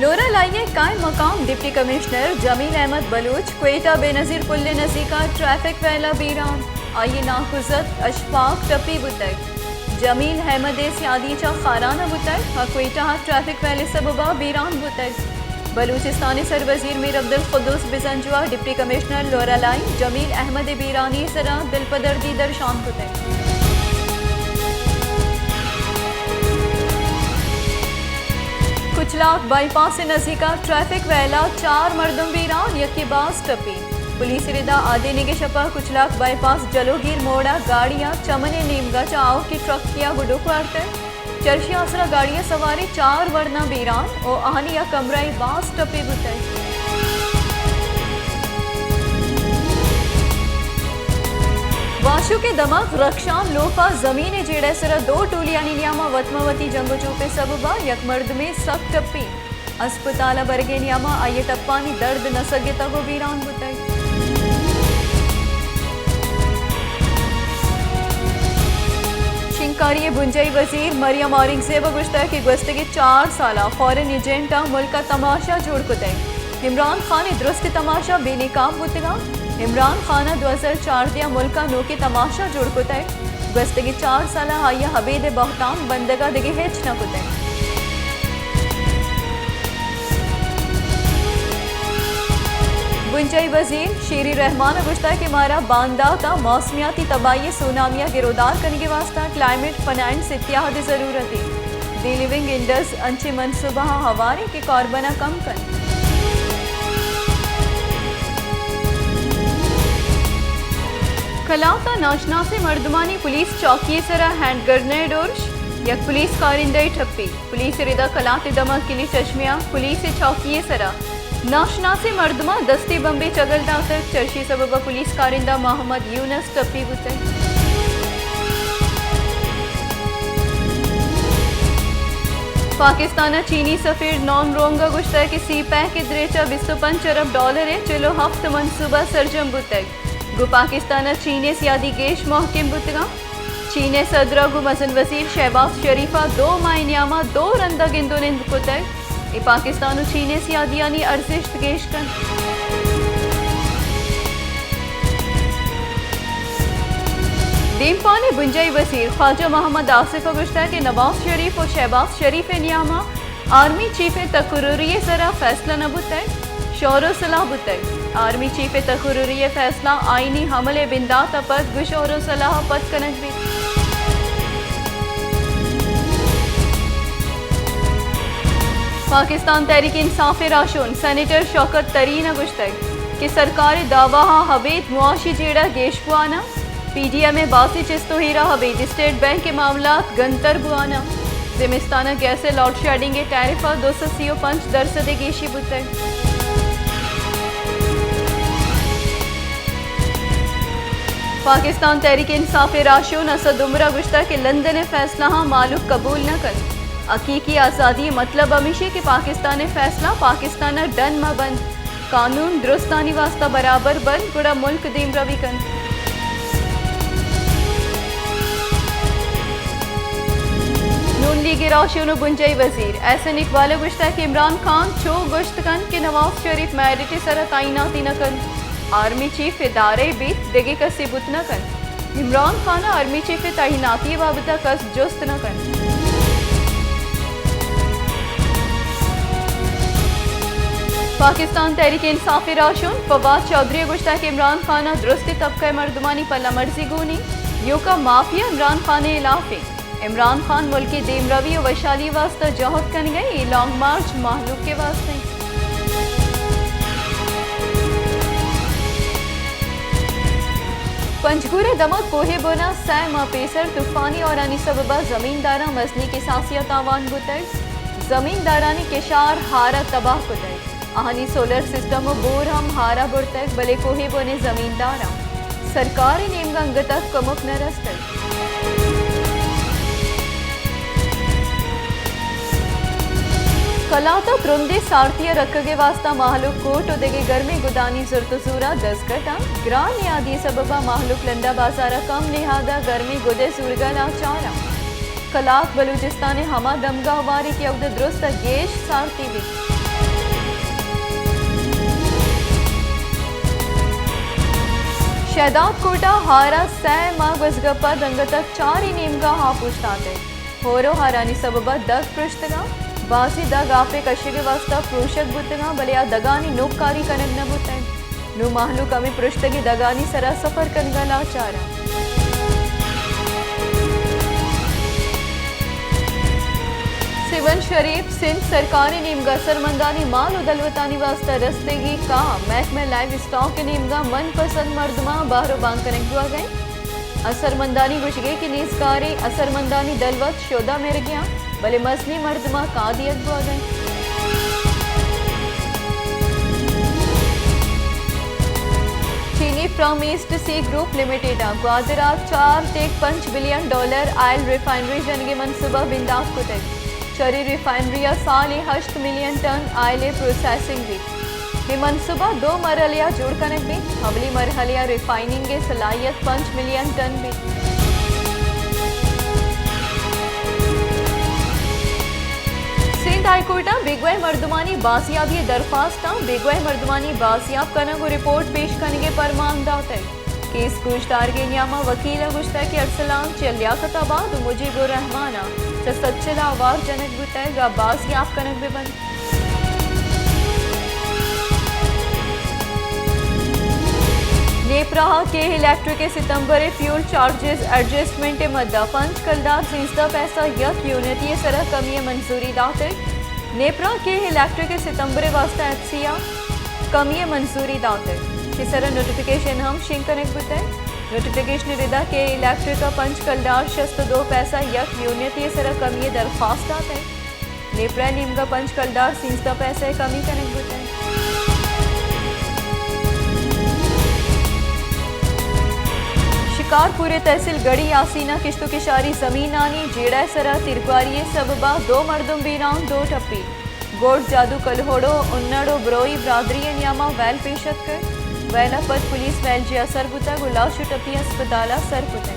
लोरा लाइए कायम मकाम डिप्टी कमिश्नर जमील अहमद बलूच क्वेटा बेनज़ीर पुल्ले नज़ीका ट्रैफिक वैला बीरान आइए नाखुजत अशफाक टपी बुतक जमील अहमद सियादीचा खाराना बुतक क्वेटा ट्रैफिक वैले सबबा बीरान बुतक बलूचिस्तानी सरवजीर Mir Abdul Quddus Bizenjo deputy commissioner Loralai Jamil Ahmed बीरानी सरा दिलपदर्दी दर्शान बुतक कुचलाक बाईपास से नज़ीका ट्रैफिक वैला 4 मर्दम बीरान यकी बास टपी पुलिस रिदा आधे निगे शपा कुचलाक बाईपास जलोगीर मोड़ा गाड़ियाँ चमने नीमगा चाओ की ट्रक किया गुडुक वारते चर्शी आसरा गाड़ियाँ सवारी 4 वरना बीरान ओ आहनिया कमराई बास टपी बुतई वाशु के दमक रक्षान लोफा जमीन जेड़े सरा 2 टोलियानी नियामा वतमवती जंगो चोपे सबबा यक मर्द में सक टप्पी अस्पताल बरगे नियामा आये टप्पानी दर्द न सगे तगो वीरान बुतई शिंकारी बुंजई वजीर मरियम औरंगजेब गुश्ता की गुस्तगी 4 साला फॉरेन एजेंटा मुल्क का तमाशा जोड़ कुतई इमरान खान दुरुस्त तमाशा बेनिकाब बुतगा इमरान खाना 2004 दिया मुल्का नो की तमाशा जोड़ कुतई गुस्तगी 4 साला आया हबीद बहताम बंदगा दिगे हेच न कुतई बुंजई वजीर शेरी रहमान गुश्ता के मारा बांदा का मौसमियाती तबाही सुनामिया गिरोदार करने के वास्ता क्लाइमेट फाइनेंस इत्यादि जरूरती दी लिविंग इंडस अंचे मनसूबा हवारे के कार्बना कम कर खलाता नाशना से मर्दमानी पुलिस चौकी सरा हैंड ग्रेनेड उर्श यक पुलिस कारिंदे ठप्पी पुलिस रिदा कलाते दमक किली चश्मिया पुलिस चौकी सरा नाशना से मर्दमा दस्ती बम्बे चगल डातर चर्शी सबबा पुलिस कारिंदा मोहम्मद यूनस टप्पी बुते पाकिस्तान चीनी सफीर नॉन रोंगा गुश्ता के सीपै के द्रेचा $25 अरब चलो हफ्त मनसूबा सरजम बुतक गु पाकिस्तान चीने सियादी गेश महकिम बुतगा चीने सदरा गु मजन वजीर शहबाज शरीफा 2 मायनियामा 2 रंदा गिंदोनिंद कुतक ए पाकिस्तान चीने सियादियानी अर्जिश गेश कन दीमपाने बुंजई वजीर ख्वाजा मोहम्मद आसिफ गुश्ता के नवाज शरीफ और शहबाज शरीफ नियामा आर्मी चीफ तकरूरी सरा फैसला न बुतक शौरो सलाह बुतक आर्मी चीफ तकरूरी फैसला आईनी हमले बिंदा तपत गुशौरो सलाह पद कनक भी पाकिस्तान तहरीक इंसाफ राशुन सेनेटर शौकत तरीन गुश्तक कि सरकार दावा हबीद मुआशी जेड़ा गेशपुआना पीडीएम में बासी चिस्तो हीरा हबीद स्टेट बैंक के मामला गंतर बुआना जिमिस्ताना गैसे लॉड शेडिंग के टैरिफा 205% गेशी बुतक पाकिस्तान तहरीक इंसाफ राशुन असद उमरा गुश्ता के लंदन फैसला मालूक कबूल न कर हकीकी आज़ादी मतलब हमेशा कि पाकिस्तान फैसला पाकिस्तान डन म बंद कानून दुरुस्तानी वास्ता बराबर बंद गुड़ा मुल्क दीम रवि कन नून लीग राशुन बुंजई वजीर एहसन इकबाल गुश्ता के इमरान खान छो गुश्त कन के नवाज शरीफ मैरिट सर तैनाती न कन आर्मी चीफ इदारे भी दिगे कसी बुत न कन इमरान खान आर्मी चीफ तैनाती बाबता कस जुस्त न कन पाकिस्तान तहरीक इंसाफ राशुन फवाद चौधरी गुश्ता के इमरान खान दुरुस्ती तबका मर्दमानी पल्ला मर्जी गुनी यो का माफिया इमरान खान इलाफे इमरान खान मुल्की दीम रवि और वैशाली वास्ता जहद कन गई लॉन्ग मार्च माहलूक के वास्ते पंचगुरे दमक कोहे बोना सै मापेसर तूफानी और आनी सबबा जमींदारा मजनी के सासियत आवान बुतर जमींदारानी केशार हारा तबाह कुतर आहनी सोलर सिस्टम बोर हम हारा बुरतक भले कोहे बोने जमींदारा सरकारी नेमगा अंगतक कमुक न रस्तक कलाता त्रुंदे सारथिया रखगे वास्ता माहलूक कोट उदेगे घर में गुदानी जुर्तुजूरा दसगटा ग्रान यादी सबबा माहलूक लंदा बाजारा कम लिहादा घर में गुदे सुरगा लाचारा कलाक बलूचिस्तान हमा दमगा वारी की अवध दुरुस्त गेश सारती भी शहदाद कोटा हारा सैमा गजगप्पा दंगतक चारी नेमगा हापुस्ताते होरो हारानी सबबा दग पृष्ठगा बासी दग आपे कशिगे वास्ता प्रोशक बुतगा बलिया दगानी नोकारी कनग न बुतन नु महलू कमी पृष्ठगी दगानी सरा सफर कनगा लाचारा सिवन शरीफ सिंध सरकारी नीमगा सरमंदानी माल उदलवतानी वास्ता रस्तेगी का महकमे लाइव स्टॉक के नीमगा मनपसंद मर्दमा बाहरो बांग कनेक्ट हुआ गए असरमंदानी गुशगे की नीसकारी असरमंदानी दलवत शोदा मेर गया भले मसली मर्दमा कादियत हुआ गए चीनी from East Sea group limited ग्वादरा 4.5 बिलियन डॉलर आयल रिफाइनरी जनगे मनसूबा बिंदास कुतक चरी रिफाइनरी साल 8 मिलियन टन आयले प्रोसेसिंग भी मनसूबा 2 मरहलिया जोड़ कनक भी अगली मरहलिया रिफाइनिंग के सलाहियत 5 मिलियन टन भी सिंध हाईकोर्टा बिगवई मर्दमानी बासियाबी दरख्वास्त बिगवई मर्दमानी बासियाब कनक रिपोर्ट पेश करने पर मांग दाते केस गुजदार के नियामा वकील गुश्ता के अरसलाम चलियाकताबाद मुजीबुर रहमाना सच्चला आवार जनक बुतय गाबास याफ कनक भी बंद नेपराहा के इलेक्ट्रिक सितंबर फ्यूल चार्जेस एडजस्टमेंट मद्दा पंच कलदार सिंसदा पैसा यक यूनिट ये सरह कमी मंजूरी दाते नेपरा के इलेक्ट्रिक सितंबर वास्ता एचसिया कमी मंजूरी दाते सर नोटिफिकेशन हम शिंक कनेक्ट बुतय नोटिफिकेशन रिदा के इलेक्ट्रिक पंच कलदार शस्त 2 पैसा यक यूनिट ये सर कमी दरख्वास्त आते नेपरा नीमगा पंच कलदार सिंसदा पैसा कमी कनेक्ट बुतय शिकारपुरे तहसील गढ़ी यासीना किश्तो किशारी जमीन आनी जेड़ा सरा तिरकवारी सबबा 2 मर्दुम बीरान 2 टप्पी गोड जादू कलहोड़ो उन्नड़ो ब्रोई ब्रादरी नियामा वैल पेशत कर वैला पद पुलिस वैल जिया सरबुता गुलाशु टप्पी अस्पताला सरबुता